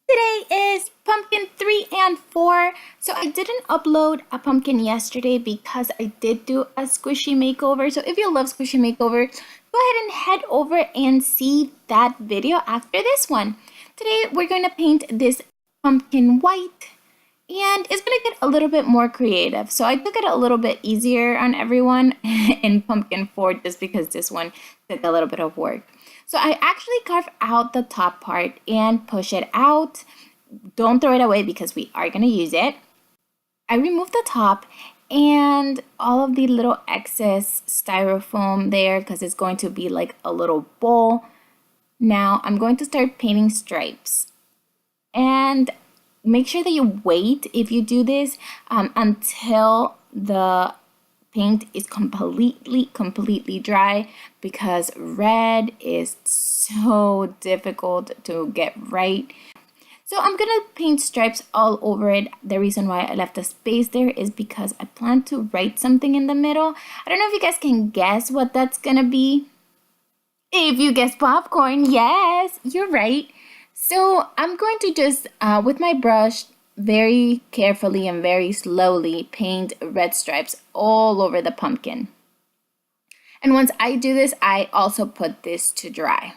Today is pumpkin 3 and 4. So I didn't upload a pumpkin yesterday because I did do a squishy makeover. So if you love squishy makeover, go ahead and head over and see that video after this one. Today we're going to paint this pumpkin white and it's going to get a little bit more creative. So I took it a little bit easier on everyone in pumpkin 4 just because this one took a little bit of work. So I actually carve out the top part and push it out. Don't throw it away because we are going to use it. I remove the top and all of the little excess styrofoam there because it's going to be like a little bowl. Now I'm going to start painting stripes. And make sure that you wait if you do this until the paint is completely dry because red is so difficult to get right. So I'm gonna paint stripes all over it. The reason why I left a space there is because I plan to write something in the middle. I don't know if you guys can guess what that's gonna be. If you guess popcorn, yes, you're right. So I'm going to just, with my brush, very carefully and very slowly paint red stripes all over the pumpkin. And once I do this, I also put this to dry.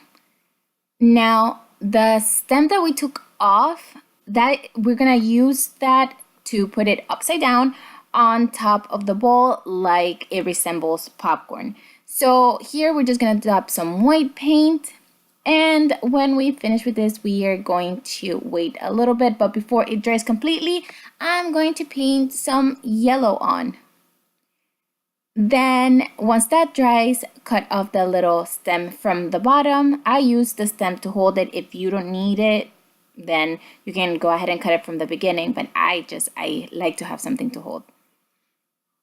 Now, the stem that we took off, that we're gonna use that to put it upside down on top of the bowl like it resembles popcorn. So here we're just gonna dab some white paint. And when we finish with this, we are going to wait a little bit, but before it dries completely, I'm going to paint some yellow on. Then once that dries, cut off the little stem from the bottom. I use the stem to hold it. If you don't need it, then you can go ahead and cut it from the beginning, but I like to have something to hold.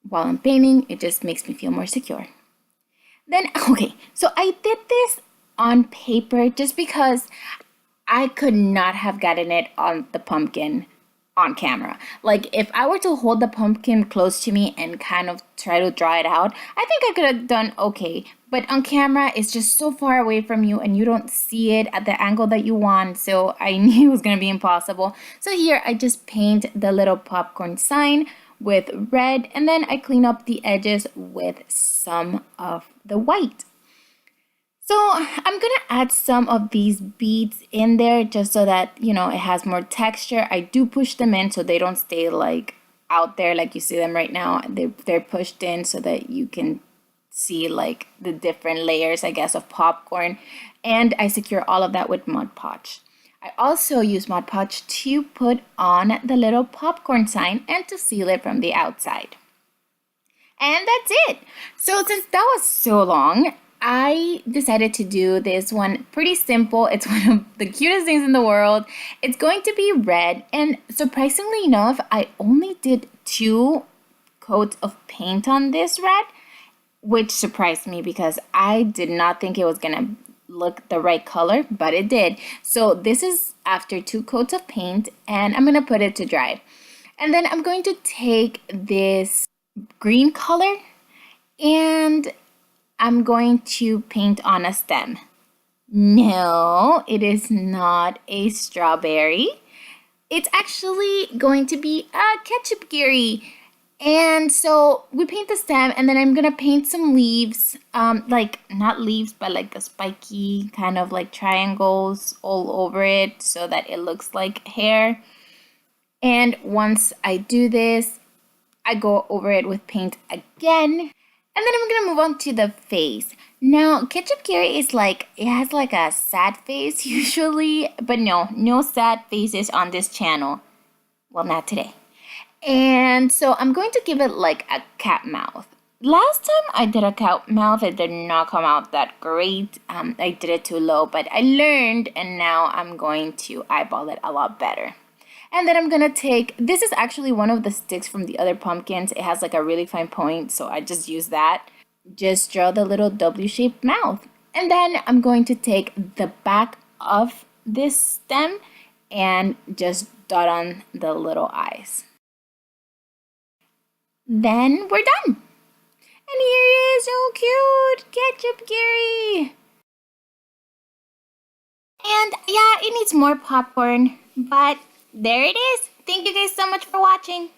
While I'm painting, it just makes me feel more secure. Then, okay, so I did this on paper just because I could not have gotten it on the pumpkin on camera. Like if I were to hold the pumpkin close to me and kind of try to draw it out, I think I could have done okay. But on camera, it's just so far away from you and you don't see it at the angle that you want. So I knew it was gonna be impossible. So here I just paint the little popcorn sign with red and then I clean up the edges with some of the white. So I'm gonna add some of these beads in there just so that, it has more texture. I do push them in so they don't stay like out there like you see them right now. They're pushed in so that you can see like the different layers, I guess, of popcorn. And I secure all of that with Mod Podge. I also use Mod Podge to put on the little popcorn sign and to seal it from the outside. And that's it. So since that was so long, I decided to do this one pretty simple. It's one of the cutest things in the world. It's going to be red, and surprisingly enough, I only did 2 coats of paint on this red, which surprised me because I did not think it was gonna look the right color, but it did. So this is after 2 coats of paint, and I'm gonna put it to dry. And then I'm going to take this green color and I'm going to paint on a stem. No, it is not a strawberry. It's actually going to be a ketchup giri. And so we paint the stem and then I'm gonna paint some leaves, like not leaves, but like the spiky kind of like triangles all over it so that it looks like hair. And once I do this, I go over it with paint again. And then I'm gonna move on to the face. Now, ketchup giri is like, it has like a sad face usually, but no sad faces on this channel. Well, not today. And so I'm going to give it like a cat mouth. Last time I did a cat mouth, it did not come out that great. I did it too low, but I learned and now I'm going to eyeball it a lot better. And then I'm gonna take, this is actually one of the sticks from the other pumpkins. It has like a really fine point, so I just use that. Just draw the little W-shaped mouth. And then I'm going to take the back of this stem and just dot on the little eyes. Then we're done. And here he is, so cute, Ketchup Gary. And yeah, it needs more popcorn, but there it is. Thank you guys so much for watching.